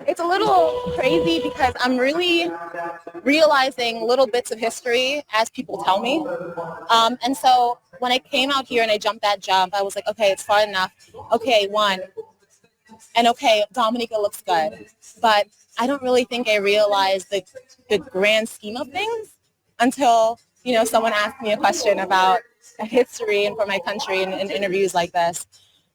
It's a little crazy because I'm really realizing little bits of history as people tell me. And so when I came out here and I jumped that jump, I was like, okay, it's far enough. Okay, one. And okay, Dominica looks good. But I don't really think I realized the grand scheme of things until, someone asked me a question about a history and for my country in interviews like this.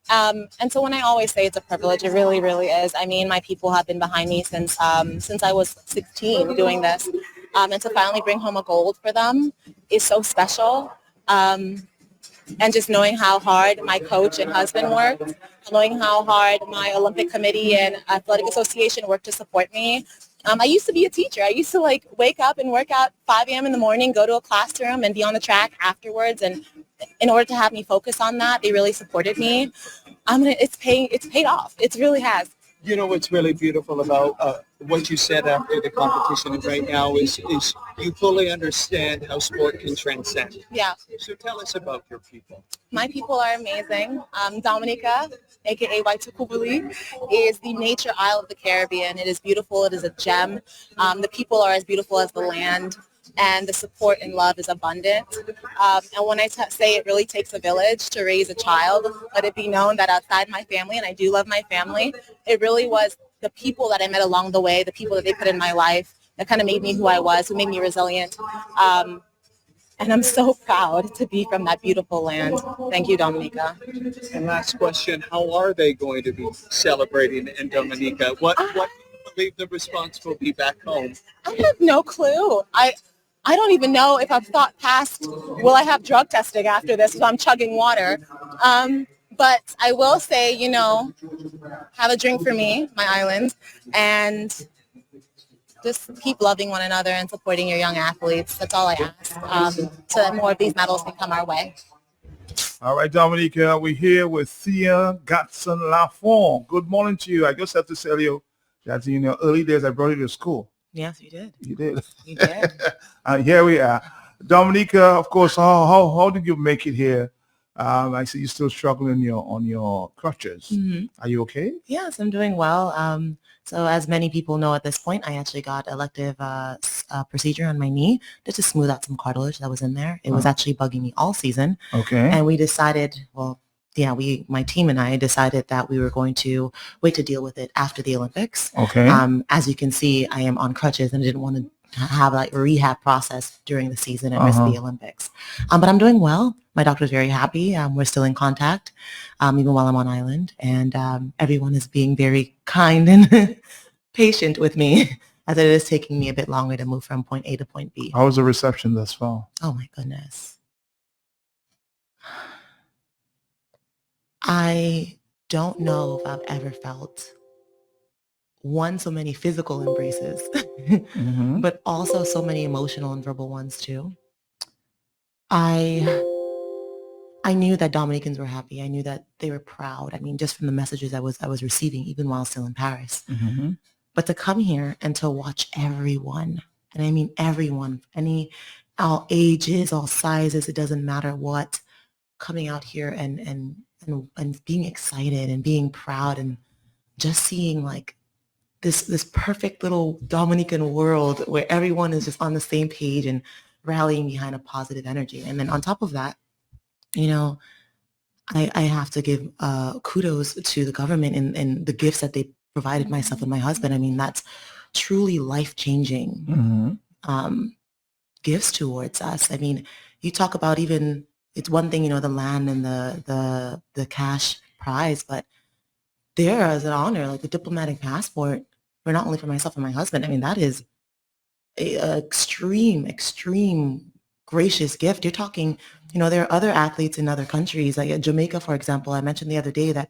And so when I always say it's a privilege, it really, really is. I mean, my people have been behind me since I was 16 doing this. And to finally bring home a gold for them is so special. And just knowing how hard my coach and husband worked, knowing how hard my Olympic committee and athletic association worked to support me. I used to be a teacher. I used to wake up and work out 5 a.m. in the morning, go to a classroom and be on the track afterwards. And in order to have me focus on that, they really supported me. It's paid off. It really has. You know what's really beautiful about what you said after the competition right now is you fully understand how sport can transcend. Yeah. So tell us about your people. My people are amazing. Dominica, aka Waitukubuli, is the nature isle of the Caribbean. It is beautiful. It is a gem. The people are as beautiful as the land. And the support and love is abundant. And when I say it really takes a village to raise a child, let it be known that outside my family, and I do love my family, it really was the people that I met along the way, the people that they put in my life that kind of made me who I was, who made me resilient. And I'm so proud to be from that beautiful land. Thank you, Dominica. And last question, how are they going to be celebrating in Dominica? What do you believe the response will be back home? I have no clue. I don't even know if I've thought past, will I have drug testing after this if I'm chugging water? But I will say, have a drink for me, my island, and just keep loving one another and supporting your young athletes. That's all I ask, so that more of these medals can come our way. All right, Dominica, we're here with Thea LaFond. Good morning to you. I just have to tell you that in your early days, I brought you to school. Yes, you did. You did. You did. Here we are. Dominica, of course, how did you make it here? I see you're still struggling on your crutches. Mm-hmm. Are you okay? Yes, I'm doing well. So as many people know at this point, I actually got elective procedure on my knee just to smooth out some cartilage that was in there. It was actually bugging me all season. Okay. And we decided, my team and I decided that we were going to wait to deal with it after the Olympics. Okay. As you can see, I am on crutches and I didn't want to have a rehab process during the season and miss the Olympics. But I'm doing well. My doctor's very happy. We're still in contact, even while I'm on island. And everyone is being very kind and patient with me as it is taking me a bit longer to move from point A to point B. How was the reception thus far? Oh, my goodness. I don't know if I've ever felt so many physical embraces, Mm-hmm. but also so many emotional and verbal ones too. I knew that Dominicans were happy. I knew that they were proud. I mean, just from the messages I was receiving, even while still in Paris. Mm-hmm. But to come here and to watch everyone, and I mean everyone, all ages, all sizes, it doesn't matter what, coming out here and being excited and being proud and just seeing this perfect little Dominican world where everyone is just on the same page and rallying behind a positive energy. And then on top of that, I have to give kudos to the government and the gifts that they provided myself and my husband. I mean, that's truly life-changing gifts towards us. I mean, you talk about it's one thing, the land and the cash prize, but there as an honor, the diplomatic passport, not only for myself and my husband. I mean, that is an extreme gracious gift. You're talking, there are other athletes in other countries, like Jamaica, for example. I mentioned the other day that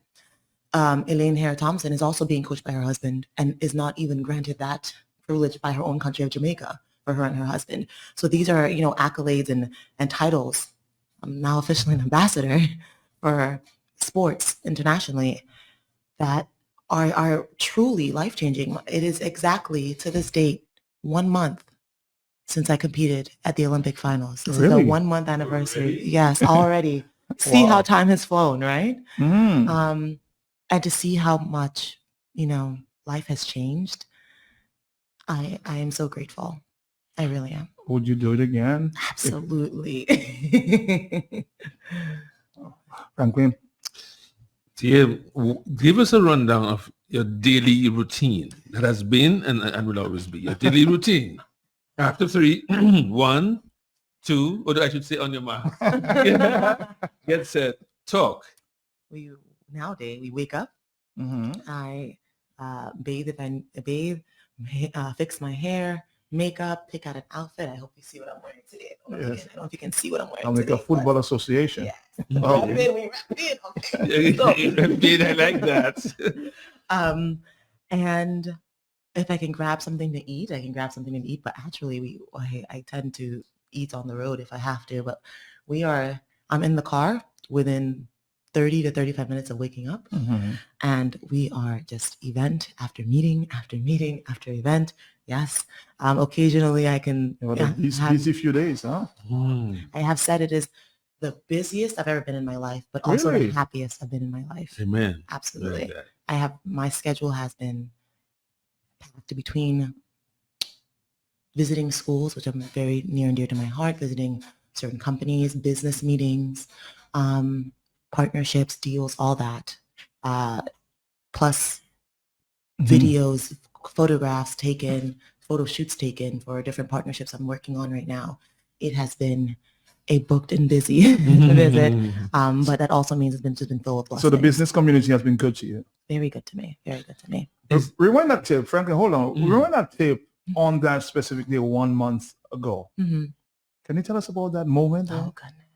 Elaine Hare-Thompson is also being coached by her husband and is not even granted that privilege by her own country of Jamaica for her and her husband. So these are, accolades and titles. I'm now officially an ambassador for sports internationally that are truly life-changing. It is exactly, to this date, 1 month since I competed at the Olympic finals. This is the 1 month anniversary. Yes, already. See how time has flown, right? Mm. And to see how much, life has changed, I am so grateful. I really am. Would you do it again? Absolutely. Franklyn? Tia, give us a rundown of your daily routine that has been and will always be your daily routine. After 3, 1, 2, or I should say on your mark. Get set, talk. Nowadays, we wake up. I bathe if I bathe, fix my hair, makeup, pick out an outfit. I hope you see what I'm wearing today. I don't know if you can see what I'm wearing I'll make today. a football association. Yeah. Oh. We wrap it, okay. I like that. And if I can grab something to eat, I can grab something to eat. But actually, I tend to eat on the road if I have to. But I'm in the car within 30 to 35 minutes of waking up. And we are just event after meeting after meeting after event. Yes. Occasionally I can. These busy few days, huh? I have said it is the busiest I've ever been in my life, but also the happiest I've been in my life. Amen. Absolutely. My schedule has been packed between visiting schools, which I'm very near and dear to my heart, visiting certain companies, business meetings, partnerships, deals, all that. Plus videos, photographs taken, photo shoots taken for different partnerships I'm working on right now. It has been a booked and busy visit, but that also means it's been full of blessings. So the business community has been good to you? Very good to me. Very good to me. Rewind that tape, Franklyn. Hold on. Rewind that tape on that specific day 1 month ago. Can you tell us about that moment? Oh, goodness.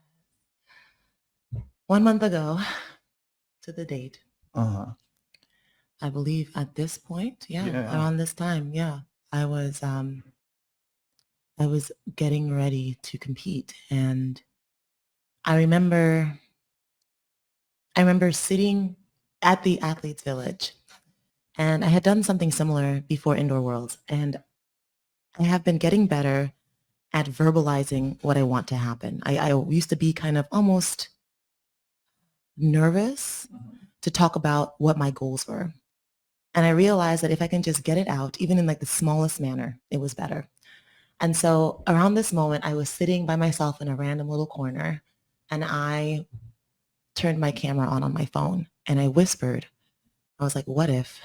1 month ago to the date. I believe at this point, around this time, I was getting ready to compete, and I remember sitting at the Athletes Village, and I had done something similar before Indoor Worlds, and I have been getting better at verbalizing what I want to happen. I used to be kind of almost nervous to talk about what my goals were. And I realized that if I can just get it out, even in like the smallest manner, it was better. And so around this moment, I was sitting by myself in a random little corner, and I turned my camera on my phone, and I whispered. I was like, what if?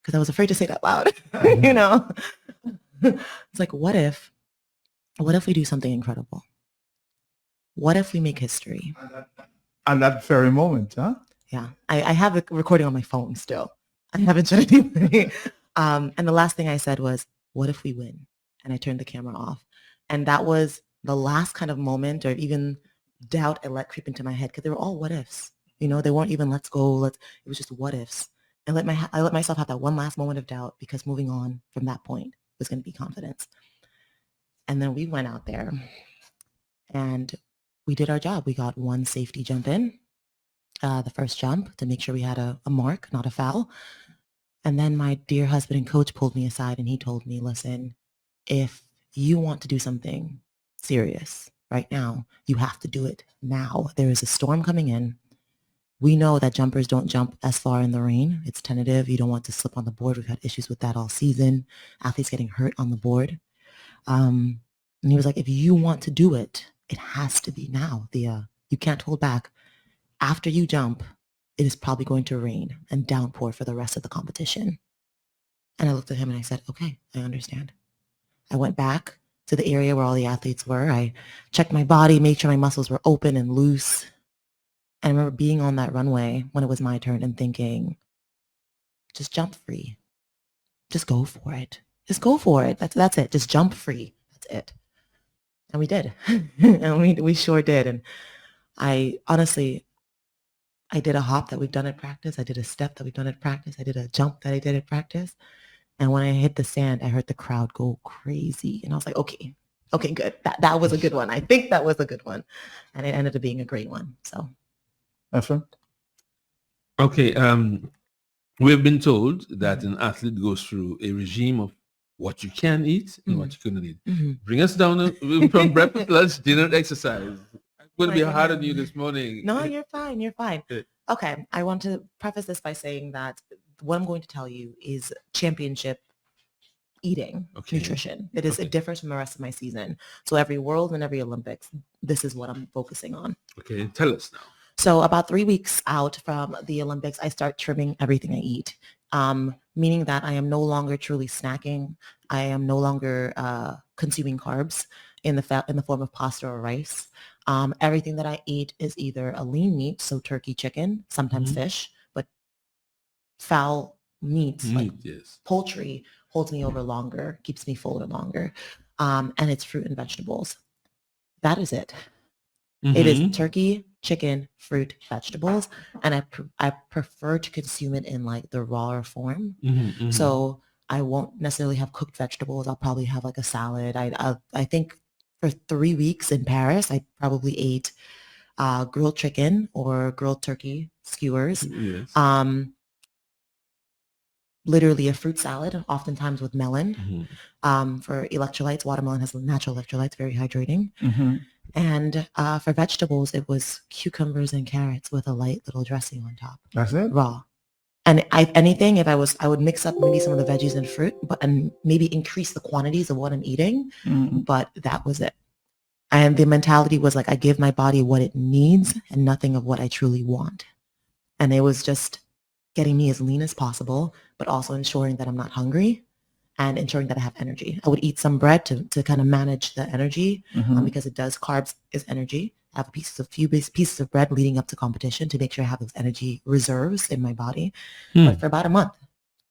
Because I was afraid to say that loud, you know? It's like, what if we do something incredible? What if we make history? At that very moment, huh? Yeah. I have a recording on my phone still. I haven't shown anybody. And the last thing I said was, what if we win? And I turned the camera off. And that was the last kind of moment or even doubt I let creep into my head, because they were all what ifs. You know, they weren't even let's go. It was just what ifs. I let myself have that one last moment of doubt, because moving on from that point was going to be confidence. And then we went out there and we did our job. We got one safety jump in, the first jump, to make sure we had a mark, not a foul. And then my dear husband and coach pulled me aside and he told me, listen, if you want to do something serious right now, you have to do it now. There is a storm coming in. We know that jumpers don't jump as far in the rain. It's tentative. You don't want to slip on the board. We've had issues with that all season. Athletes getting hurt on the board. And he was like, if you want to do it, it has to be now, Thea. You can't hold back. After you jump, it is probably going to rain and downpour for the rest of the competition. And I looked at him and I said, okay, I understand. I went back to the area where all the athletes were. I checked my body, made sure my muscles were open and loose. And I remember being on that runway when it was my turn and thinking, just jump free. Just go for it. Just go for it. That's it. Just jump free. That's it. And we did. And we sure did. And I did a hop that we've done at practice. I did a step that we've done at practice. I did a jump that I did at practice. And when I hit the sand, I heard the crowd go crazy. And I was like, okay, good. That was a good one. I think that was a good one. And it ended up being a great one. So. Efren? Okay. We've been told that an athlete goes through a regime of what you can eat and what you couldn't eat. Bring us down from breakfast, lunch, dinner, exercise. I'm going to be hard on you this morning. No, you're fine. You're fine. Okay. I want to preface this by saying that what I'm going to tell you is championship eating, nutrition. It differs from the rest of my season. So every World and every Olympics, this is what I'm focusing on. Okay, tell us now. So about 3 weeks out from the Olympics, I start trimming everything I eat, meaning that I am no longer truly snacking. I am no longer consuming carbs in the form of pasta or rice. Everything that I eat is either a lean meat, so turkey, chicken, sometimes fish, but foul meats like poultry holds me over longer, keeps me fuller longer, and it's fruit and vegetables. That is it. It is turkey, chicken, fruit, vegetables, and I prefer to consume it in like the rawer form. So I won't necessarily have cooked vegetables. I'll probably have like a salad. I think for 3 weeks in Paris, I probably ate grilled chicken or grilled turkey skewers. Literally a fruit salad, oftentimes with melon. For electrolytes, watermelon has natural electrolytes, very hydrating. And for vegetables, it was cucumbers and carrots with a light little dressing on top. That's it? Raw. And anything, I would mix up maybe some of the veggies and fruit, and maybe increase the quantities of what I'm eating. But that was it. And the mentality was like, I give my body what it needs and nothing of what I truly want. And it was just getting me as lean as possible, but also ensuring that I'm not hungry and ensuring that I have energy. I would eat some bread to kind of manage the energy because carbs is energy. I have a few pieces of bread leading up to competition to make sure I have those energy reserves in my body. But for about a month,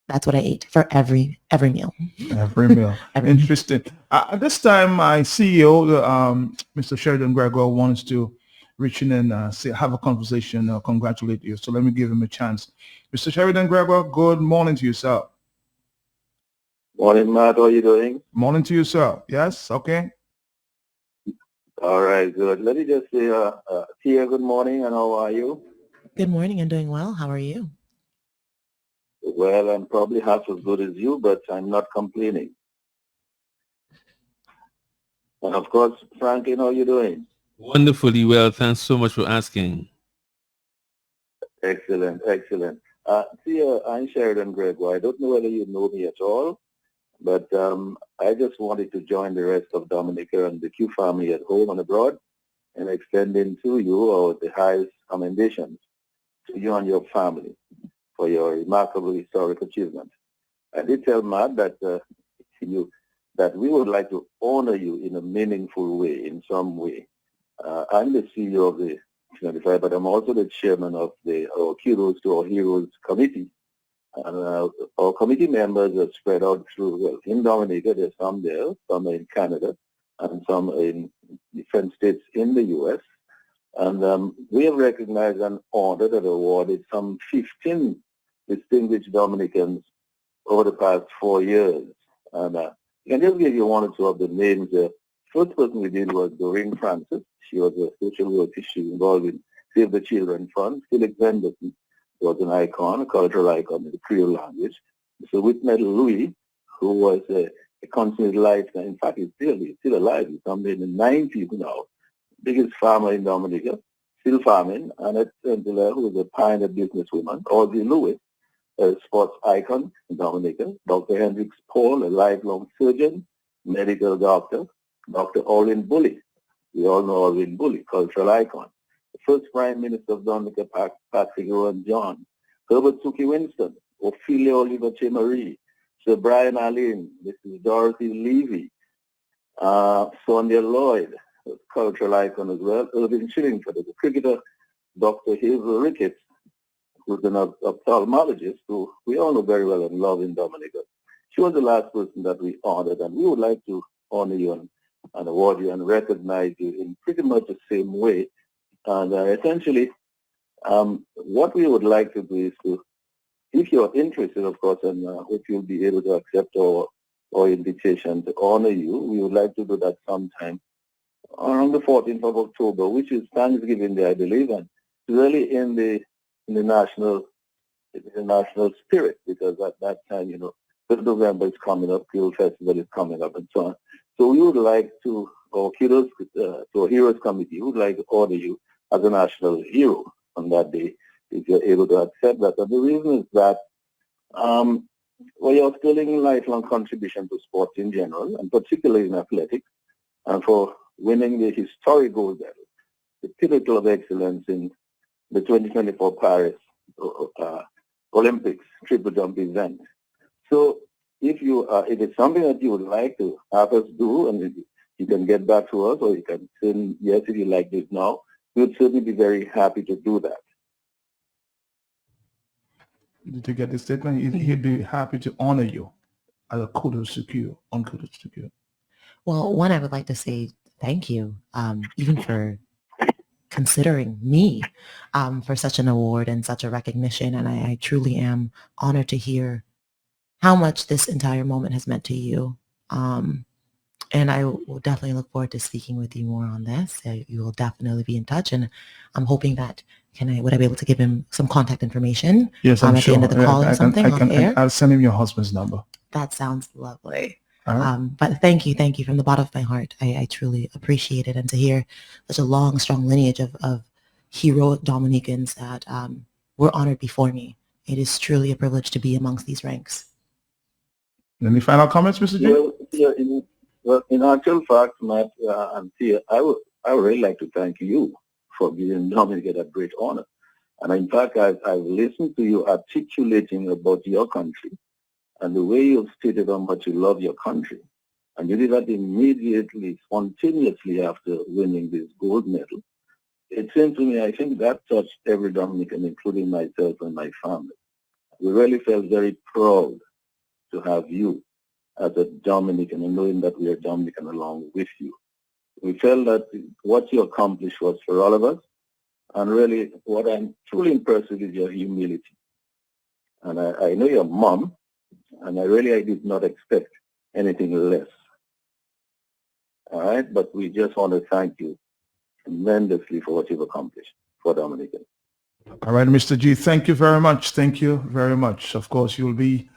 that's what I ate for every meal. Every meal. Interesting. At this time, my CEO, Mr. Sheridan Gregor, wants to reach in and have a conversation, congratulate you. So let me give him a chance. Mr. Sheridan Gregor, good morning to you, sir. Morning, Matt. How are you doing? Morning to you, sir. Yes, okay. All right, good. Let me just say, Tia, good morning, and how are you? Good morning. I'm doing well. How are you? Well, I'm probably half as good as you, but I'm not complaining. And of course, Franklyn, how are you doing? Wonderfully well. Thanks so much for asking. Excellent, excellent. Tia, I'm Sheridan Gregor. I don't know whether you know me at all, but I just wanted to join the rest of Dominica and the Q family at home and abroad and extending to you the highest commendations to you and your family for your remarkable historic achievement. I did tell Matt that that we would like to honor you in a meaningful way, in some way. I'm the CEO of the Trinidadian, but I'm also the chairman of our Kudos to Our Heroes Committee. And our committee members are spread out through, in Dominica, there's some there, some in Canada, and some in different states in the U.S. And we have recognized and honored and awarded some 15 distinguished Dominicans over the past 4 years. And I can just give you one or two of the names. The first person we did was Doreen Francis. She was a social worker. She was involved in Save the Children Fund. Felix Henderson was an icon, a cultural icon in the Creole language. So Whitney Louis, who was a consummate lifetime, in fact, he's still alive. He's somewhere in the 90s now. Biggest farmer in Dominica, still farming. Annette Sentilla, who was a pioneer businesswoman. Ozzie Lewis, a sports icon in Dominica. Dr. Hendricks Paul, a lifelong surgeon, medical doctor. Dr. Orrin Bully. We all know Orrin Bully, cultural icon. The first Prime Minister of Dominica, Patrick Rowan John. Herbert Suki Winston. Ophelia Oliver Marie. Sir Brian Alleyne. Mrs. Dorothy Levy. Sonia Lloyd, a cultural icon as well. Irving Chillingford, a cricketer. Dr. Hazel Ricketts, who's an ophthalmologist who we all know very well and love in Dominica. She was the last person that we honored, and we would like to honor you and award you and recognize you in pretty much the same way. And essentially, what we would like to do is to, if you're interested, of course, and hope you'll be able to accept our invitation to honor you, we would like to do that sometime around the 14th of October, which is Thanksgiving Day, I believe, and really in the national spirit, because at that time, 5th November is coming up, Creole Festival is coming up, and so on. So we would like to, our Kudos to our Heroes Committee, would like to honor you as a national hero on that day, if you're able to accept that. And the reason is that Well, you're still in lifelong contribution to sports in general, and particularly in athletics, and for winning the historic gold medal, the pinnacle of excellence in the 2024 Paris Olympics triple jump event. So if it's something that you would like to have us do, and you can get back to us, or you can say yes if you like this now, we would certainly be very happy to do that. Did you get the statement? He'd be happy to honor you as a kudos to you, on kudos to you. Well, one, I would like to say thank you, even for considering me for such an award and such a recognition. And I truly am honored to hear how much this entire moment has meant to you. And I will definitely look forward to speaking with you more on this. You will definitely be in touch, and I'm hoping that would I be able to give him some contact information? Yes, I'm at sure. the end of the call or something off air? I'll send him your husband's number. That sounds lovely. Right. But thank you from the bottom of my heart. I truly appreciate it, and to hear such a long, strong lineage of heroic Dominicans that were honored before me. It is truly a privilege to be amongst these ranks. Any final comments, Mr. J? Well, in actual fact, Matt and Thea, I would really like to thank you for giving Dominica that great honor. And in fact, I've listened to you articulating about your country and the way you've stated how much you love your country. And you did that immediately, spontaneously after winning this gold medal. It seems to me, I think that touched every Dominican, including myself and my family. We really felt very proud to have you as a Dominican, and knowing that we are Dominican along with you. We felt that what you accomplished was for all of us, and really what I'm truly impressed with is your humility. And I know your mom, and I did not expect anything less. All right, but we just want to thank you tremendously for what you've accomplished for Dominica. All right, Mr. G, thank you very much. Thank you very much. Of course, you'll be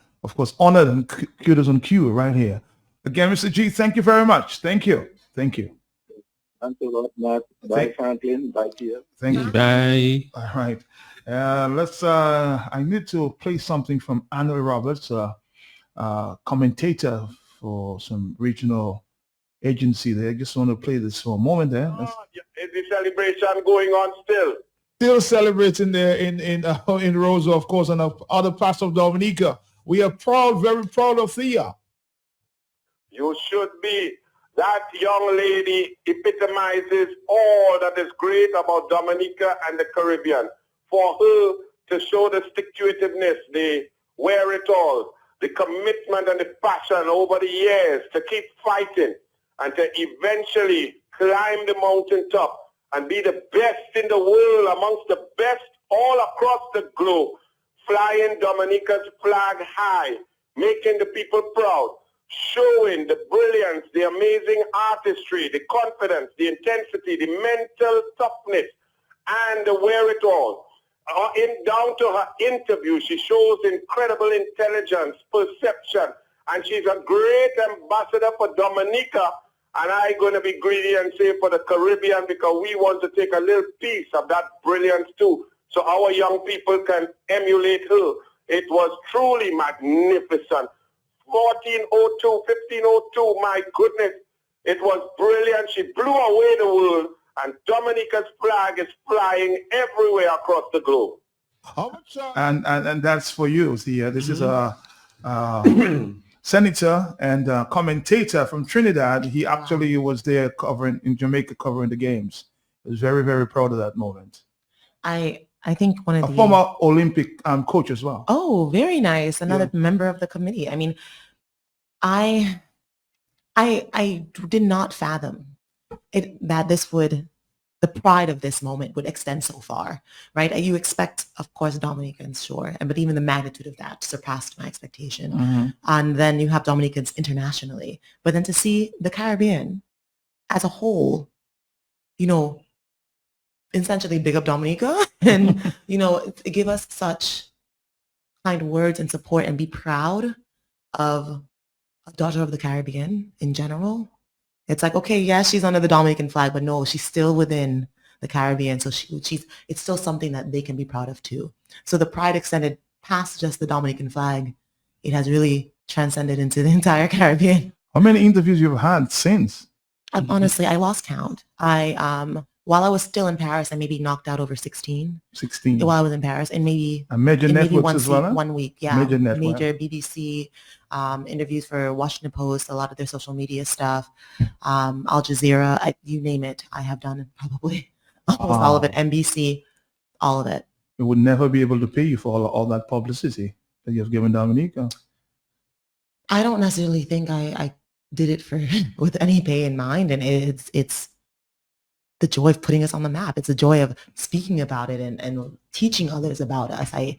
honored and kudos on cue right here. Again, Mr. G, thank you very much. Thank you. Thank you. Thanks a lot, Matt. Bye, Franklyn. Bye, Tia. Thank you. Bye. All right. I need to play something from Anna Roberts, commentator for some regional agency there. I just want to play this for a moment there. Is the celebration going on still? Still celebrating there in Rosa, of course, and other parts of Dominica. We are proud, very proud of Thea. You should be. That young lady epitomizes all that is great about Dominica and the Caribbean. For her to show the stick-to-itiveness, the wherewithal, the commitment and the passion over the years to keep fighting and to eventually climb the mountaintop and be the best in the world, amongst the best all across the globe, flying Dominica's flag high, making the people proud, showing the brilliance, the amazing artistry, the confidence, the intensity, the mental toughness, and the wherewithal. Down to her interview, she shows incredible intelligence, perception, and she's a great ambassador for Dominica. And I'm going to be greedy and say for the Caribbean, because we want to take a little piece of that brilliance too, so our young people can emulate her. It was truly magnificent. 1402, 1502, my goodness. It was brilliant. She blew away the world, and Dominica's flag is flying everywhere across the globe. And that's for you, Thea. This is a senator and commentator from Trinidad. He actually was there in Jamaica covering the games. He was very, very proud of that moment. I think one of a former Olympic coach as well. Oh, very nice. Another member of the committee. I mean, I did not fathom that the pride of this moment would extend so far, right? You expect, of course, Dominicans, sure, but even the magnitude of that surpassed my expectation. Mm-hmm. And then you have Dominicans internationally, but then to see the Caribbean as a whole, essentially big up Dominica and, give us such kind words and support and be proud of a daughter of the Caribbean in general. It's like, okay, yeah, she's under the Dominican flag, but no, she's still within the Caribbean. So it's still something that they can be proud of too. So the pride extended past just the Dominican flag. It has really transcended into the entire Caribbean. How many interviews you've had since? Honestly, I lost count. While I was still in Paris, I maybe knocked out over 16. 16. While I was in Paris, and maybe major networks one as well, huh? 1 week. Yeah, Major network. major BBC interviews for Washington Post, a lot of their social media stuff, Al Jazeera, you name it. I have done probably almost all of it. NBC, all of it. It would never be able to pay you for all that publicity that you've given Dominica. I don't necessarily think I did it for with any pay in mind, and it's the joy of putting us on the map. It's the joy of speaking about it and teaching others about us. I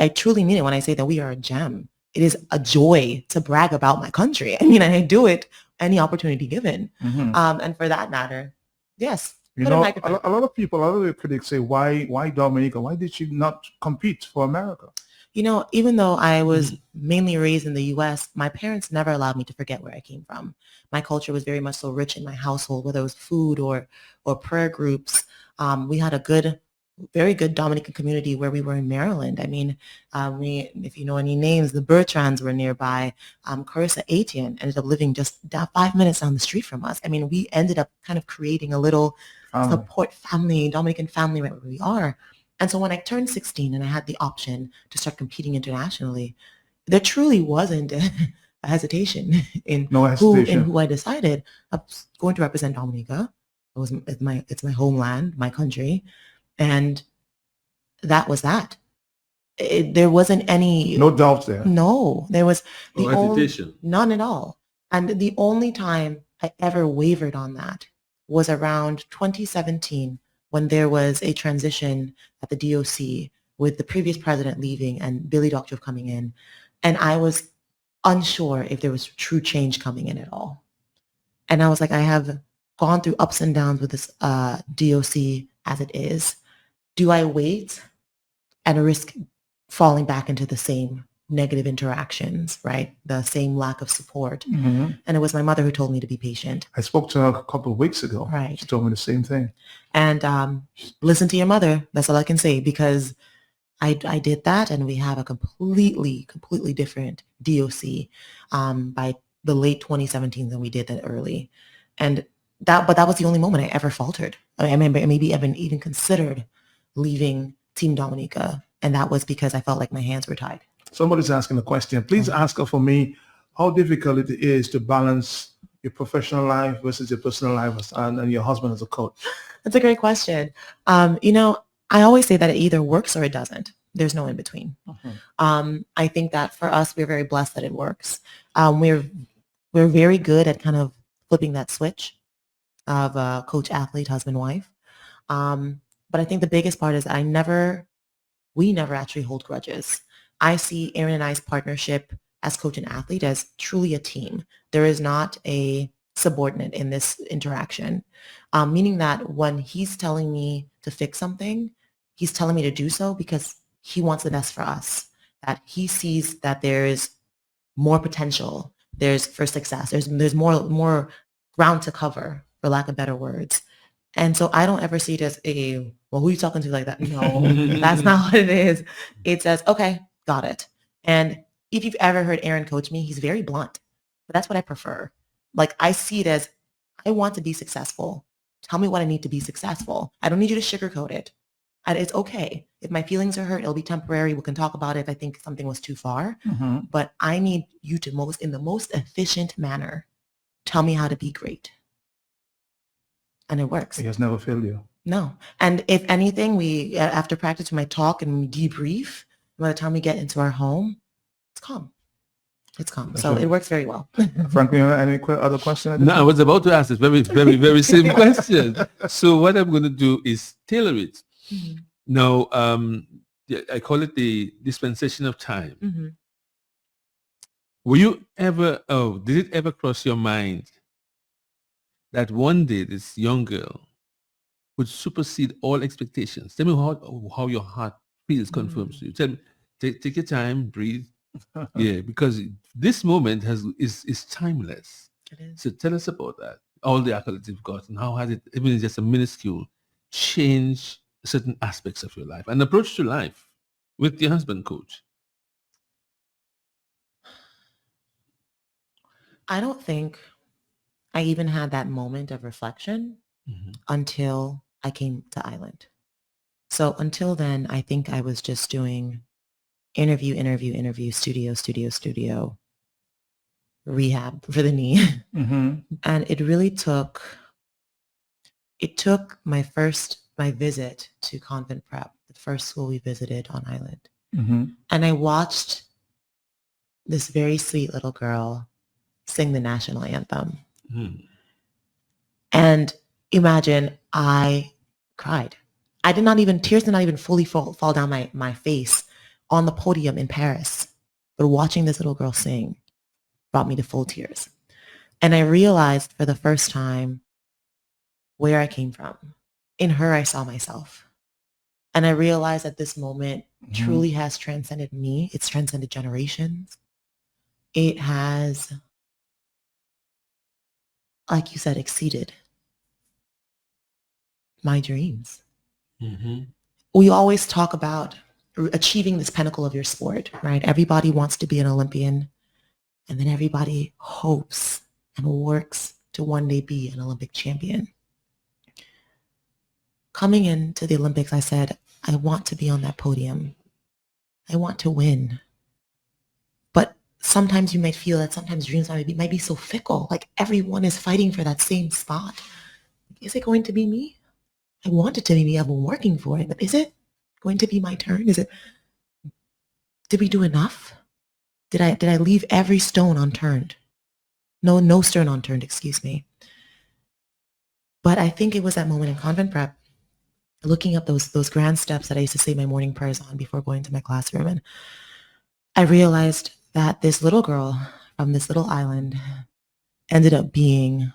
truly mean it when I say that we are a gem. It is a joy to brag about my country. I mean, I do it any opportunity given. And for that matter, yes. You know, a lot of people, a lot of the critics say, why Dominica? Why did she not compete for America? You know, even though I was mainly raised in the U.S., my parents never allowed me to forget where I came from. My culture was very much so rich in my household, whether it was food or prayer groups. We had a very good Dominican community where we were in Maryland. I mean, if you know any names, the Bertrands were nearby. Carissa Etienne ended up living just 5 minutes down the street from us. I mean, we ended up kind of creating a little support family, Dominican family right where we are. And so when I turned 16 and I had the option to start competing internationally, there truly wasn't a hesitation in who I decided. I was going to represent Dominica. It's my homeland, my country. And that was that. There wasn't any... No doubt there. No, there was... hesitation. None at all. And the only time I ever wavered on that was around 2017, when there was a transition at the DOC with the previous president leaving and Billy Doctorow coming in. And I was unsure if there was true change coming in at all. And I was like, I have gone through ups and downs with this DOC as it is. Do I wait and risk falling back into the same negative interactions, right? The same lack of support. And it was my mother who told me to be patient. I spoke to her a couple of weeks ago. Right. She told me the same thing. And listen to your mother. That's all I can say, because I did that, and we have a completely different DOC by the late 2017 than we did that early. But that was the only moment I ever faltered. I remember maybe even considered leaving Team Dominica, and that was because I felt like my hands were tied. Somebody's asking a question. Please ask her for me how difficult it is to balance your professional life versus your personal life and your husband as a coach. That's a great question. You know, I always say that it either works or it doesn't. There's no in between. I think that for us, we're very blessed that it works. We're very good at kind of flipping that switch of coach, athlete, husband, wife. But I think the biggest part is we never actually hold grudges. I see Aaron and I's partnership as coach and athlete as truly a team. There is not a subordinate in this interaction, meaning that when he's telling me to fix something, he's telling me to do so because he wants the best for us, that he sees that there's more potential, there's for success, there's more ground to cover, for lack of better words. And so I don't ever see it as well, who are you talking to like that? No, that's not what it is. It says, okay, got it. And if you've ever heard Aaron coach me, he's very blunt, but that's what I prefer. Like, I see it as, I want to be successful. Tell me what I need to be successful. I don't need you to sugarcoat it. And it's okay. If my feelings are hurt, it'll be temporary. We can talk about it if I think something was too far. But I need you to in the most efficient manner, tell me how to be great. And it works. He has never failed you. No. And if anything, we, after practice, we might talk and we debrief. By the time we get into our home, it's calm. It's calm. That's so right. It works very well. Franklyn, any other question? No, I was about to ask this very same question. So what I'm going to do is tailor it. Now, I call it the dispensation of time. Were you ever, did it ever cross your mind that one day this young girl would supersede all expectations? Tell me how your heart feels, confirms to you. Tell me, take your time, breathe. Yeah, because this moment is timeless. It is. So tell us about that. All the accolades you've got, and how has it, even just a minuscule, changed certain aspects of your life and approach to life with your husband, coach? I don't think I even had that moment of reflection until I came to Island. So until then, I think I was just doing interview, studio, rehab for the knee. And it really took my visit to convent prep, the first school we visited on Island. And I watched this very sweet little girl sing the national anthem. And imagine, I cried. Tears did not even fully fall down my face on the podium in Paris. But watching this little girl sing brought me to full tears. And I realized for the first time where I came from. In her, I saw myself. And I realized that this moment truly has transcended me. It's transcended generations. It has, like you said, exceeded my dreams. We always talk about achieving this pinnacle of your sport, right? Everybody wants to be an Olympian, and then everybody hopes and works to one day be an Olympic champion. Coming into the Olympics, I said, I want to be on that podium. I want to win. But sometimes you might feel that sometimes dreams might be so fickle, like everyone is fighting for that same spot. Is it going to be me? I want it to be me. I've been working for it, but is it going to be my turn? Did we do enough? Did I leave every stone unturned? No stone unturned, excuse me. But I think it was that moment in convent prep, looking up those grand steps that I used to say my morning prayers on before going to my classroom. And I realized that this little girl from this little island ended up being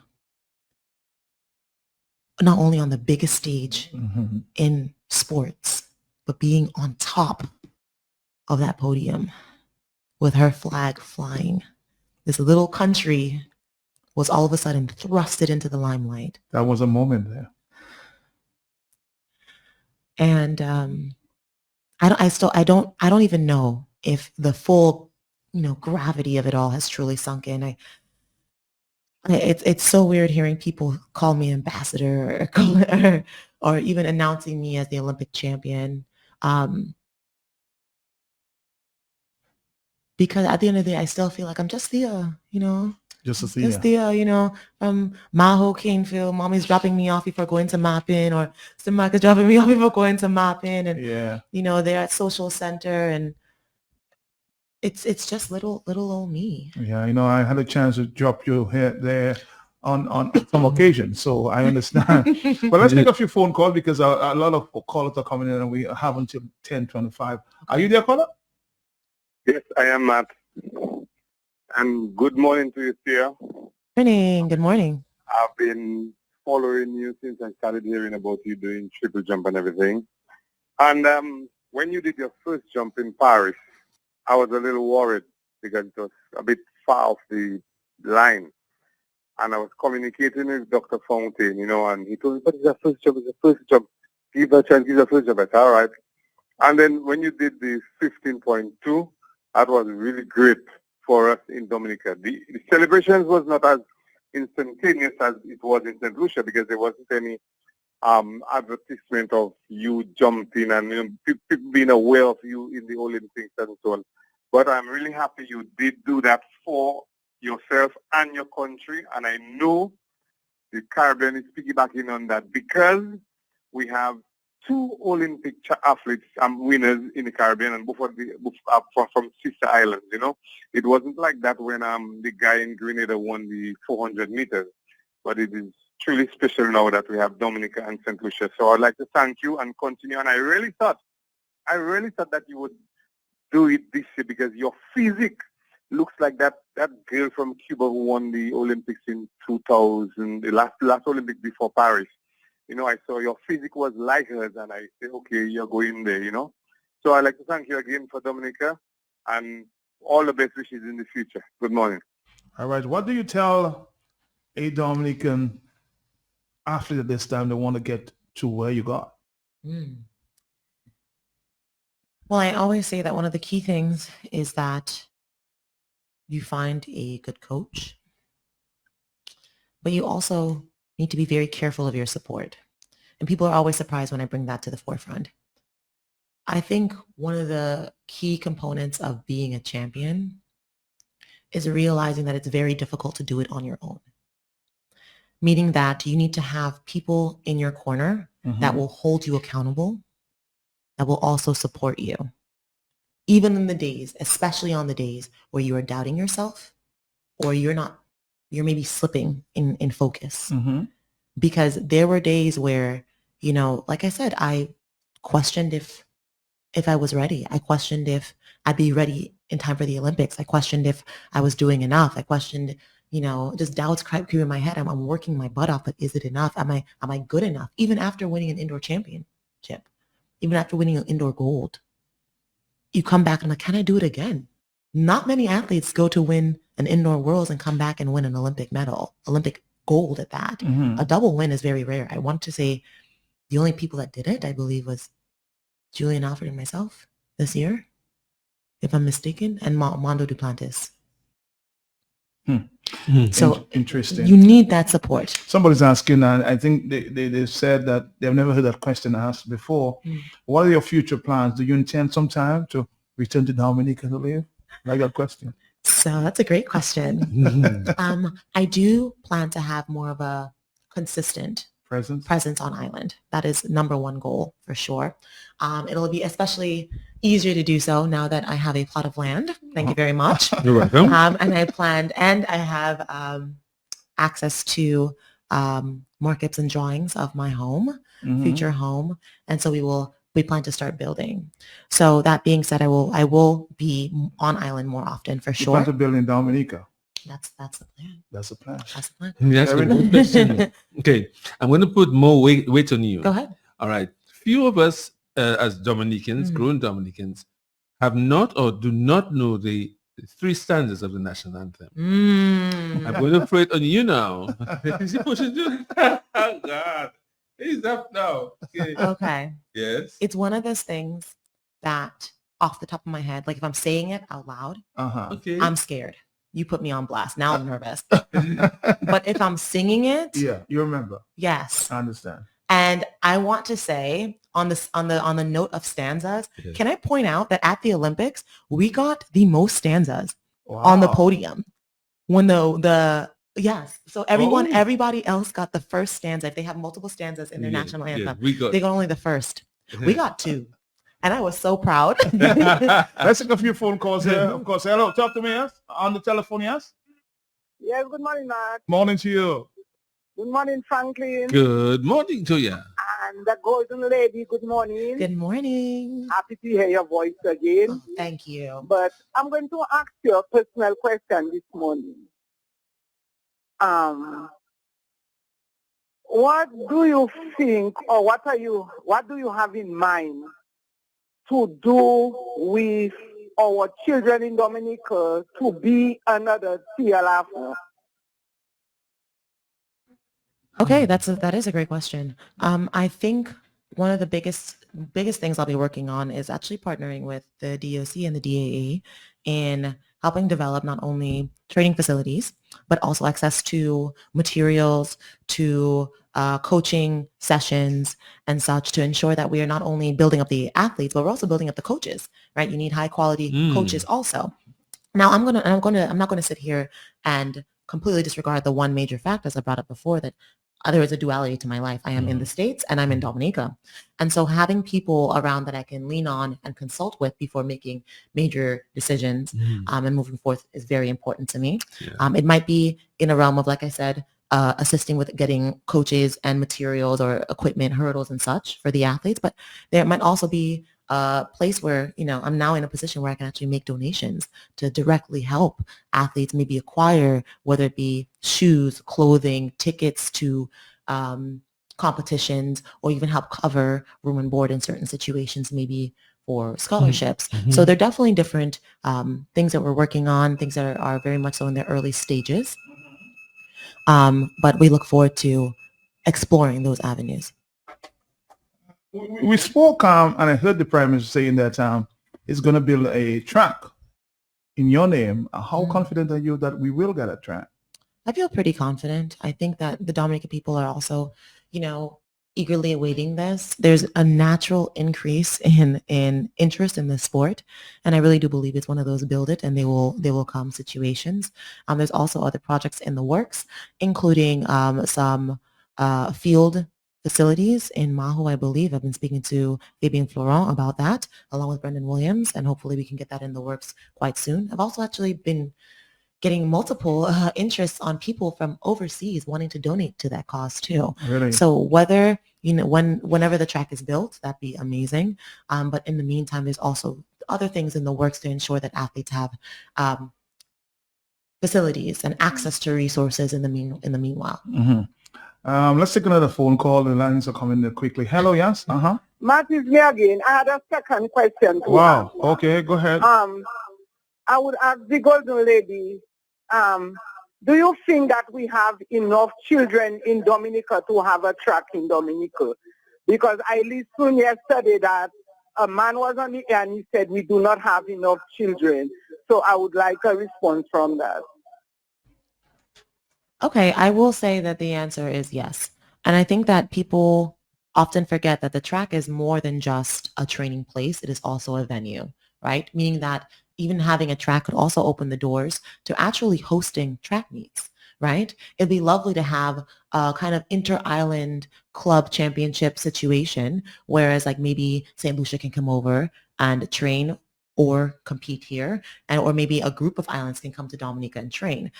not only on the biggest stage in sports, but being on top of that podium with her flag flying. This little country was all of a sudden thrusted into the limelight. That was a moment there. And I don't even know if the full, gravity of it all has truly sunk in. It's so weird hearing people call me ambassador or even announcing me as the Olympic champion. Because at the end of the day, I still feel like I'm just Thea, Just Thea, from Maho, Canefield. Mommy's dropping me off before going to Mappin, or Samaka's dropping me off before going to Mappin. And, they're at social center, and it's just little old me. Yeah, I had a chance to drop your head there on some occasion, so I understand. But let's take a few phone calls because a lot of callers are coming in, and we have until 10:25. Are you there, caller? Yes, I am, Matt. And good morning to you, Thea. Good morning. I've been following you since I started hearing about you doing triple jump and everything. And when you did your first jump in Paris, I was a little worried because it was a bit far off the line. And I was communicating with Dr. Fontaine, and he told me, but it's a first jump, Give her a chance, give her a first jump. I said, all right. And then when you did the 15.2, that was really great for us in Dominica. The celebrations was not as instantaneous as it was in St. Lucia because there wasn't any advertisement of you jumping and people being aware of you in the Olympics and so on. But I'm really happy you did do that for yourself and your country, and I know the Caribbean is piggybacking on that because we have two Olympic athletes winners in the Caribbean, and both from sister islands. It wasn't like that when the guy in Grenada won the 400 meters, but it is truly special now that we have Dominica and St. Lucia. So I'd like to thank you and continue. And I really thought that you would do it this year because your physique looks like that girl from Cuba who won the Olympics in 2000, the last Olympic before Paris. I saw your physique was like hers, and I said, okay, you're going there, So I'd like to thank you again for Dominica, and all the best wishes in the future. Good morning. All right. What do you tell a Dominican athlete at this time that want to get to where you got? Well, I always say that one of the key things is that you find a good coach, but you also need to be very careful of your support. And people are always surprised when I bring that to the forefront. I think one of the key components of being a champion is realizing that it's very difficult to do it on your own. Meaning that you need to have people in your corner that will hold you accountable, that will also support you. Even in the days, especially on the days where you are doubting yourself or you're maybe slipping in focus. Because there were days where, like I said, I questioned if I was ready. I questioned if I'd be ready in time for the Olympics. I questioned if I was doing enough. I questioned, just doubts creep in my head. I'm working my butt off, but is it enough? Am I good enough? Even after winning an indoor championship, even after winning an indoor gold, you come back and I'm like, can I do it again? Not many athletes go to win an indoor worlds and come back and win an Olympic medal, Olympic gold at that. A double win is very rare. I want to say the only people that did it, I believe, was Julian Alfred and myself this year, if I'm mistaken, and Mondo Duplantis. So interesting. You need that support. Somebody's asking, and I think they said that they've never heard that question asked before. What are your future plans? Do you intend sometime to return to Dominica to live? Like that question. So that's a great question. I do plan to have more of a consistent presence on island. That is number one goal for sure. It'll be especially easier to do so now that I have a plot of land. Thank you very much. You're welcome. And I have access to markups and drawings of my home, future home. And so we plan to start building. So that being said, I will be on island more often for sure. You plan to build in Dominica? That's the plan. That's the plan. That's the plan. That's a good question. Okay, I'm going to put more weight on you. Go ahead. All right. Few of us as Dominicans, grown Dominicans, have not or do not know the three stanzas of the national anthem. I'm going to put it on you now. Is he pushing you? Oh, God. He's up now. Okay. Okay. Yes. It's one of those things that off the top of my head, like if I'm saying it out loud, Okay. I'm scared. You put me on blast. Now I'm nervous. But if I'm singing it, yeah, you remember. Yes. I understand. And I want to say on the note of stanzas, can I point out that at the Olympics, we got the most stanzas on the podium. When yes. So everybody else got the first stanza. If they have multiple stanzas in their national anthem, they got only the first. We got two. And I was so proud. Let's take a few phone calls here. Of course. Hello, talk to me, yes? On the telephone, yes? Yes, good morning, Matt. Morning to you. Good morning, Franklyn. Good morning to you. And the golden lady, good morning. Good morning. Happy to hear your voice again. Oh, thank you. But I'm going to ask you a personal question this morning. What do you think, or what do you have in mind to do with our children in Dominica to be another Thea LaFond? Okay, that is a great question. I think one of the biggest things I'll be working on is actually partnering with the DOC and the DAA in helping develop not only training facilities, but also access to materials, to coaching sessions and such to ensure that we are not only building up the athletes, but we're also building up the coaches, right? You need high quality coaches also. Now I'm not going to sit here and completely disregard the one major fact, as I brought up before, that there is a duality to my life. I am in the States and I'm in Dominica. And so having people around that I can lean on and consult with before making major decisions and moving forth is very important to me. Yeah. It might be in a realm of, like I said, assisting with getting coaches and materials or equipment, hurdles and such for the athletes. But there might also be a place where, I'm now in a position where I can actually make donations to directly help athletes maybe acquire, whether it be shoes, clothing, tickets to competitions, or even help cover room and board in certain situations, maybe for scholarships. So there are definitely different things that we're working on, things that are very much so in their early stages. But we look forward to exploring those avenues. We spoke, and I heard the Prime Minister saying that he's going to build a track in your name. How confident are you that we will get a track? I feel pretty confident. I think that the Dominican people are also, eagerly awaiting this. There's a natural increase in interest in the sport, and I really do believe it's one of those build it and they will come situations. There's also other projects in the works, including some field facilities in Maho, I believe. I've been speaking to Fabian Florent about that, along with Brendan Williams, and hopefully we can get that in the works quite soon. I've also actually been getting multiple interests on people from overseas wanting to donate to that cause too. Really? So whether, whenever the track is built, that'd be amazing. But in the meantime, there's also other things in the works to ensure that athletes have facilities and access to resources in the meanwhile. Mm-hmm. Let's take another phone call. The lines are coming in quickly. Hello, yes? Uh-huh. Matt, is me again. I had a second question. Wow. Okay, go ahead. I would ask the golden lady, do you think that we have enough children in Dominica to have a track in Dominica? Because I listened yesterday that a man was on the air and he said we do not have enough children. So I would like a response from that. Okay, I will say that the answer is yes. And I think that people often forget that the track is more than just a training place. It is also a venue, right? Meaning that even having a track could also open the doors to actually hosting track meets, right? It'd be lovely to have a kind of inter-island club championship situation, whereas like maybe St. Lucia can come over and train or compete here, or maybe a group of islands can come to Dominica and train.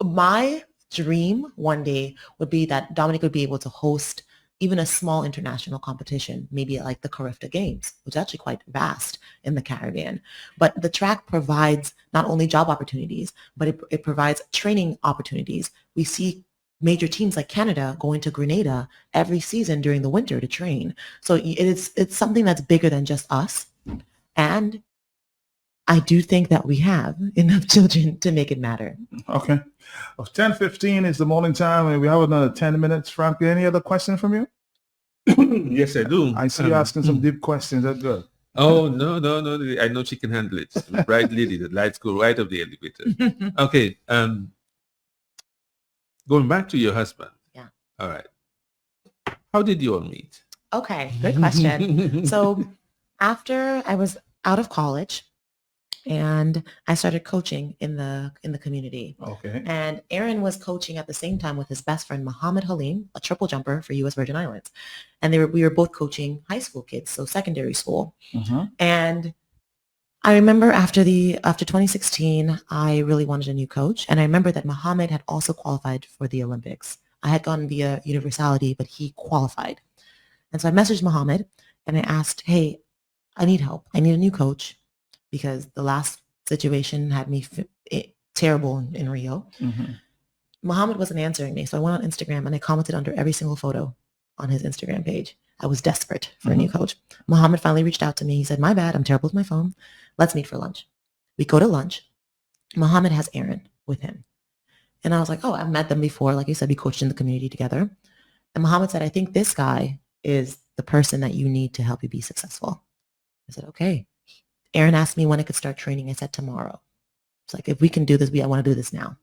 My dream one day would be that Dominica would be able to host even a small international competition, maybe like the Carifta Games, which is actually quite vast in the Caribbean. But the track provides not only job opportunities, but it provides training opportunities. We see major teams like Canada going to Grenada every season during the winter to train. So it's something that's bigger than just us. And I do think that we have enough children to make it matter. Okay. 10:15 is the morning time, and we have another 10 minutes. Frank, any other question from you? Yes, I do. I see you asking some deep questions. That's good. Oh, no. I know she can handle it. Bright lady, the lights go right up the elevator. Okay. Going back to your husband. Yeah. All right. How did you all meet? Okay, good question. So after I was out of college, and I started coaching in the community. Okay. And Aaron was coaching at the same time with his best friend Muhammad Halim, a triple jumper for U.S. Virgin Islands, and we were both coaching high school kids, so secondary school. Mm-hmm. And I remember after 2016, I really wanted a new coach, and I remember that Muhammad had also qualified for the Olympics. I had gone via universality, but he qualified, and so I messaged Muhammad and I asked, "Hey, I need help. I need a new coach." Because the last situation had me terrible in Rio. Mm-hmm. Muhammad wasn't answering me. So I went on Instagram and I commented under every single photo on his Instagram page. I was desperate for a new coach. Muhammad finally reached out to me. He said, "My bad. I'm terrible with my phone. Let's meet for lunch." We go to lunch. Muhammad has Aaron with him. And I was like, oh, I've met them before. Like you said, we coached in the community together. And Muhammad said, "I think this guy is the person that you need to help you be successful." I said, okay. Aaron asked me when I could start training. I said tomorrow. It's like, if we can do this, I want to do this now.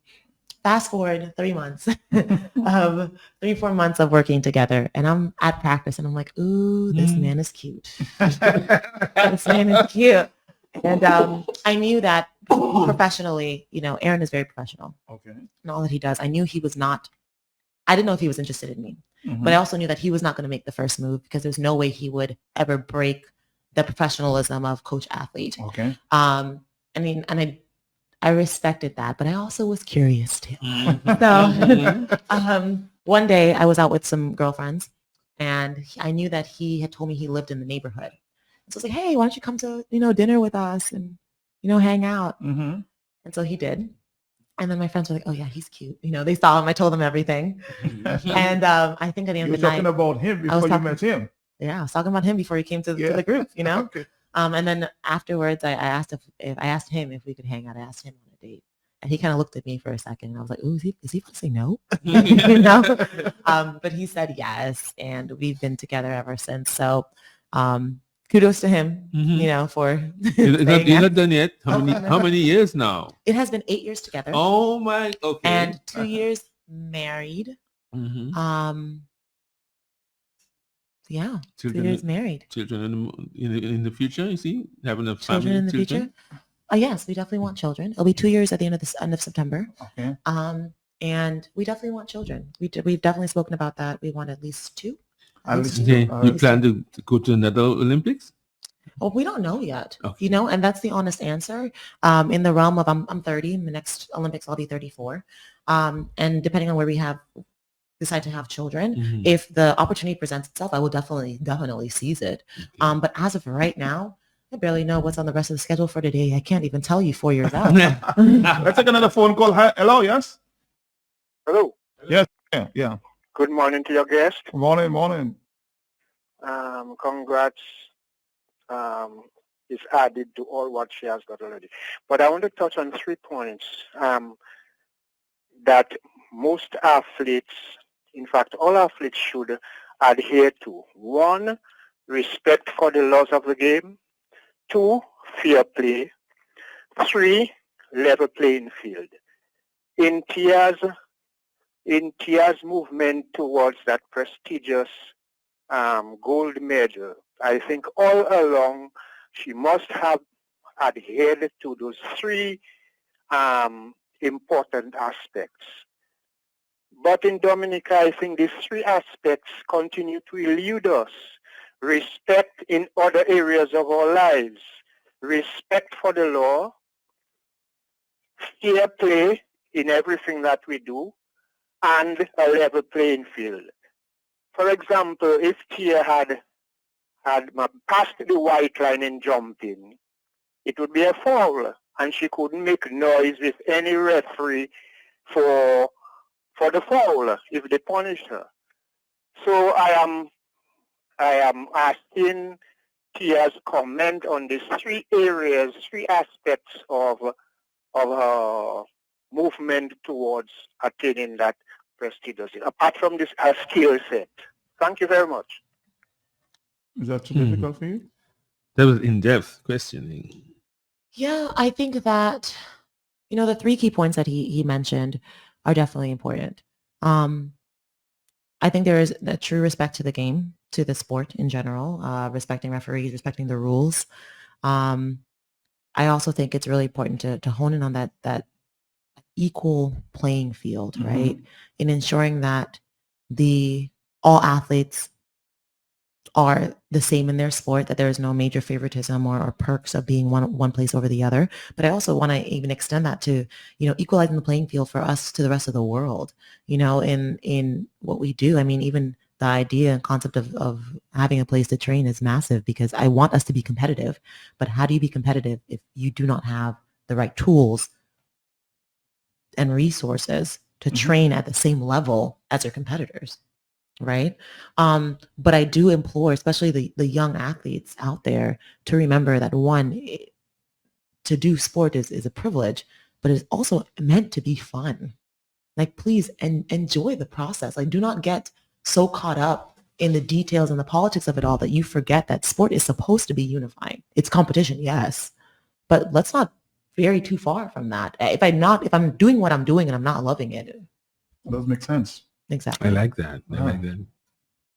Fast forward 3 months, 3-4 months of working together. And I'm at practice and I'm like, ooh, this man is cute. This man is cute. And I knew that professionally, Aaron is very professional. Okay. And all that he does, I knew he was not, I didn't know if he was interested in me. Mm-hmm. But I also knew that he was not going to make the first move because there's no way he would ever break the professionalism of coach athlete. Okay. I respected that, but I also was curious too. So one day I was out with some girlfriends and I knew that he had told me he lived in the neighborhood. So I was like, hey, why don't you come to, dinner with us and, hang out. Mm-hmm. And so he did. And then my friends were like, oh yeah, he's cute. They saw him. I told them everything. And I think at the end of the night. You were talking about him before you met him. Yeah, I was talking about him before he came to the group, Okay. And then afterwards, I asked I asked him if we could hang out. I asked him on a date, and he kind of looked at me for a second, and I was like, "Oh, is he going to say no?" But he said yes, and we've been together ever since. So, kind kudos to him, Mhm. you know, for You're saying not that. done yet. How many years now? It has been 8 years together. Oh my, okay. And 2 years married. Mhm. Yeah, 2 Children, years married. children in the future, you see, having a Children family, in the future. Yes, we definitely want children. It'll be 2 years at the end of September. Okay. And we definitely want children. We've definitely spoken about that. We want at least 2. Okay. You plan to go to another Olympics? Well, we don't know yet, Okay. you know, and that's the honest answer. In the realm of I'm 30, in the next Olympics I'll be 34. And depending on where we decide to have children, Mhm. if the opportunity presents itself, I will definitely seize it. Okay. But as of right now, I barely know what's on the rest of the schedule for today. I can't even tell you 4 years out. Let's take another phone call. Hi, hello, yes? Hello. Yes, yeah. Good morning to your guest. Morning. Congrats is added to all what she has got already. But I want to touch on 3 points that most athletes, in fact, all athletes should adhere to. 1, respect for the laws of the game. 2, fair play. 3, level playing field. In Thia's movement towards that prestigious gold medal, I think all along she must have adhered to those 3 important aspects. But in Dominica, I think these 3 aspects continue to elude us. Respect in other areas of our lives, respect for the law, fair play in everything that we do, and a level playing field. For example, if Tia had passed the white line in jumping, it would be a foul, and she couldn't make noise with any referee for the foul if they punished her. So I am asking Tia's comment on these 3 areas, 3 aspects of her movement towards attaining that prestigious, apart from this skill set. Thank you very much. Is that too difficult for you? That was in-depth questioning. Yeah, I think that, you know, the 3 key points that he mentioned are definitely important. I think there is a true respect to the game, to the sport in general, respecting referees, respecting the rules. I also think it's really important to hone in on that equal playing field, right? In ensuring that all athletes are the same in their sport, that there is no major favoritism or perks of being one place over the other. But I also want to even extend that to, you know, equalizing the playing field for us to the rest of the world, you know, in what we do. I mean, even the idea and concept of having a place to train is massive, because I want us to be competitive. But how do you be competitive if you do not have the right tools and resources to train at the same level as your competitors? Right. But I do implore, especially the young athletes out there, to remember that, one, to do sport is a privilege, but it's also meant to be fun. Like, please enjoy the process. Like, do not get so caught up in the details and the politics of it all that you forget that sport is supposed to be unifying. It's competition, yes, but let's not vary too far from that. If I'm doing what I'm doing and I'm not loving it, It does make sense. exactly. I like that. I like that.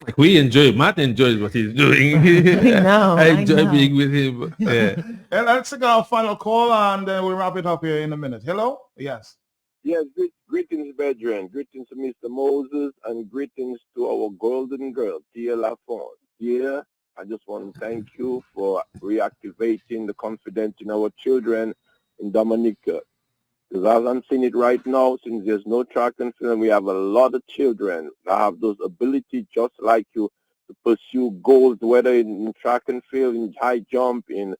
Like, we enjoy, Matt enjoys what he's doing. I enjoy being with him. Yeah. And let's take our final call, and then we'll wrap it up here in a minute. Hello? Yes. Yes, greetings, brethren. Greetings to Mr. Moses, and greetings to our golden girl, Thea LaFond. Yeah, I just want to thank you for reactivating the confidence in our children in Dominica. Because as I'm seeing it right now, since there's no track and field, we have a lot of children that have those abilities just like you to pursue goals, whether in track and field, in high jump, in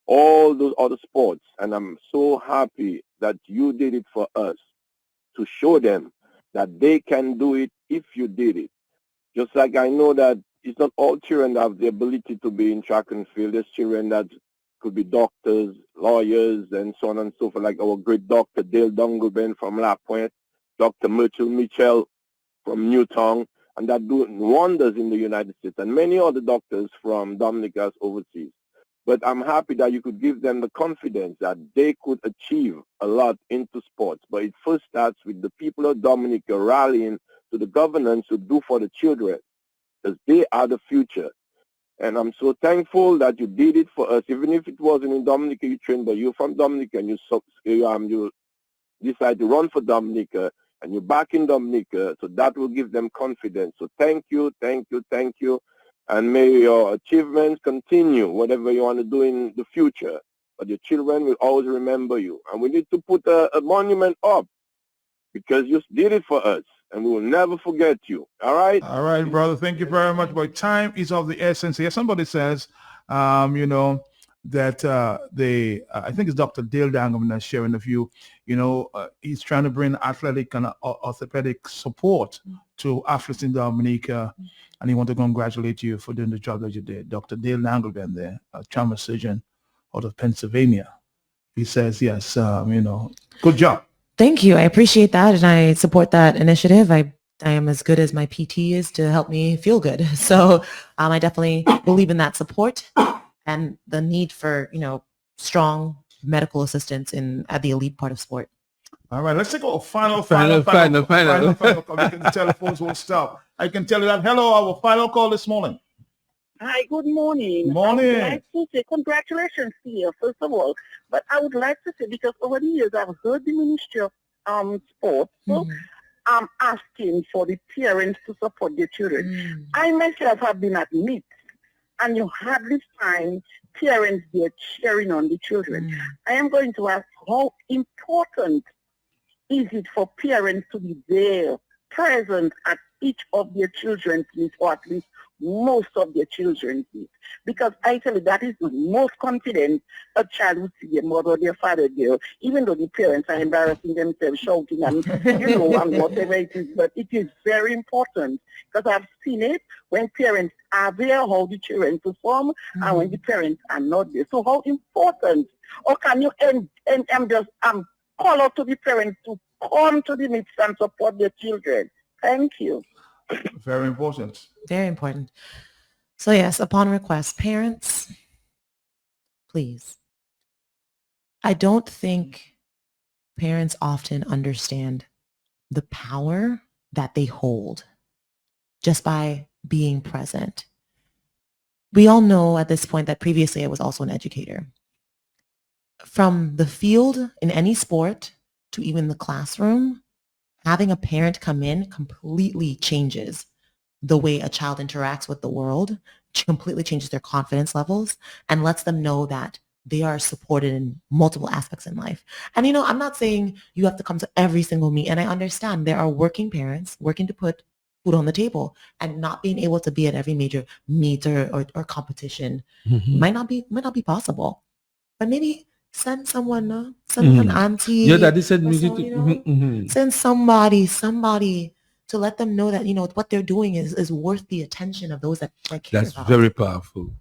all those other sports. And I'm so happy that you did it for us, to show them that they can do it if you did it. Just like I know that it's not all children that have the ability to be in track and field. There's children that could be doctors, lawyers, and so on and so forth, like our great Dr. Dale Dungelben from La Pointe, Dr. Mitchell from Newtown, and that do wonders in the United States, and many other doctors from Dominica's overseas. But I'm happy that you could give them the confidence that they could achieve a lot into sports. But it first starts with the people of Dominica rallying to the governance to do for the children, because they are the future. And I'm so thankful that you did it for us, even if it wasn't in Dominica you trained, but you're from Dominica and you decide to run for Dominica and you're back in Dominica, so that will give them confidence. So thank you, thank you, thank you. And may your achievements continue, whatever you want to do in the future. But your children will always remember you. And we need to put a monument up because you did it for us. And we will never forget you. All right? All right, brother. Thank you very much. But time is of the essence here. Somebody says, that I think it's Dr. Dale Dangum that's sharing the view. He's trying to bring athletic and orthopedic support to athletes in Dominica, and he wants to congratulate you for doing the job that you did. Dr. Dale Dangum there, a trauma surgeon out of Pennsylvania. He says, yes, good job. Thank you. I appreciate that, and I support that initiative. I am as good as my PT is to help me feel good. So I definitely believe in that support and the need for, strong medical assistance at the elite part of sport. All right, let's take a final call because the telephones won't stop. I can tell you that. Hello, our final call this morning. Hi, good morning. Morning. I would like to say congratulations to you, first of all. But I would like to say, because over the years I've heard the Ministry of Sports I'm asking for the parents to support their children. I myself have been at meets, and you hardly find parents there cheering on the children. I am going to ask, how important is it for parents to be there, present at each of their children's meets, or at least most of their children's meets? Because I tell you, that is the most confident a child would see their mother or their father there, even though the parents are embarrassing themselves, shouting and, and whatever it is. But it is very important, because I've seen it when parents are there, how the children perform, and when the parents are not there. So how important, or can you, call out to the parents to come to the meets and support their children? Thank you. Very important. Very important. So yes, upon request, parents, please. I don't think parents often understand the power that they hold just by being present. We all know at this point that previously I was also an educator. From the field in any sport to even the classroom, having a parent come in completely changes the way a child interacts with the world, completely changes their confidence levels, and lets them know that they are supported in multiple aspects in life. And, I'm not saying you have to come to every single meet, and I understand there are working parents working to put food on the table, and not being able to be at every major meet or competition might not be possible. But maybe send someone, send an auntie. Your daddy said send somebody to let them know that, what they're doing is worth the attention of those that care about. That's very powerful.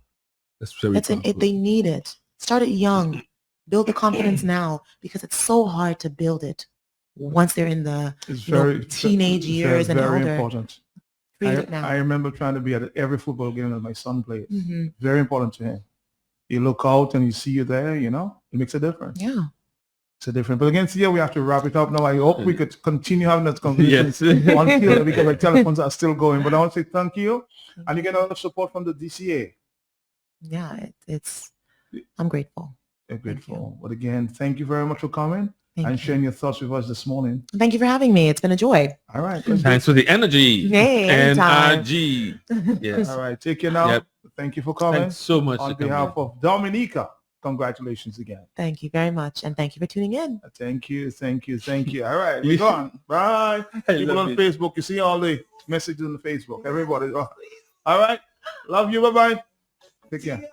That's very powerful. They need it. Start it young. Build the confidence now, because it's so hard to build it once they're in the teenage years and older. Very important. I remember trying to be at every football game that my son played. Very important to him. You look out and you see you there, it makes a difference. Yeah. It's a difference. But again, we have to wrap it up now. I hope we could continue having that conversation on field, because our telephones are still going. But I want to say thank you. And you get a lot of support from the DCA. Yeah, I'm grateful. You're grateful. But again, thank you very much for coming and sharing your thoughts with us this morning. Thank you for having me. It's been a joy. All right. Thanks for the energy. Hey, NRG. Yes. All right. Take care now. Yep. Thank you for coming. Thanks so much. On behalf of Dominica, congratulations again. Thank you very much. And thank you for tuning in. Thank you. All right. We're gone. Bye. People on Facebook, you see all the messages on the Facebook. Everybody. All right. Love you. Bye-bye. Take care.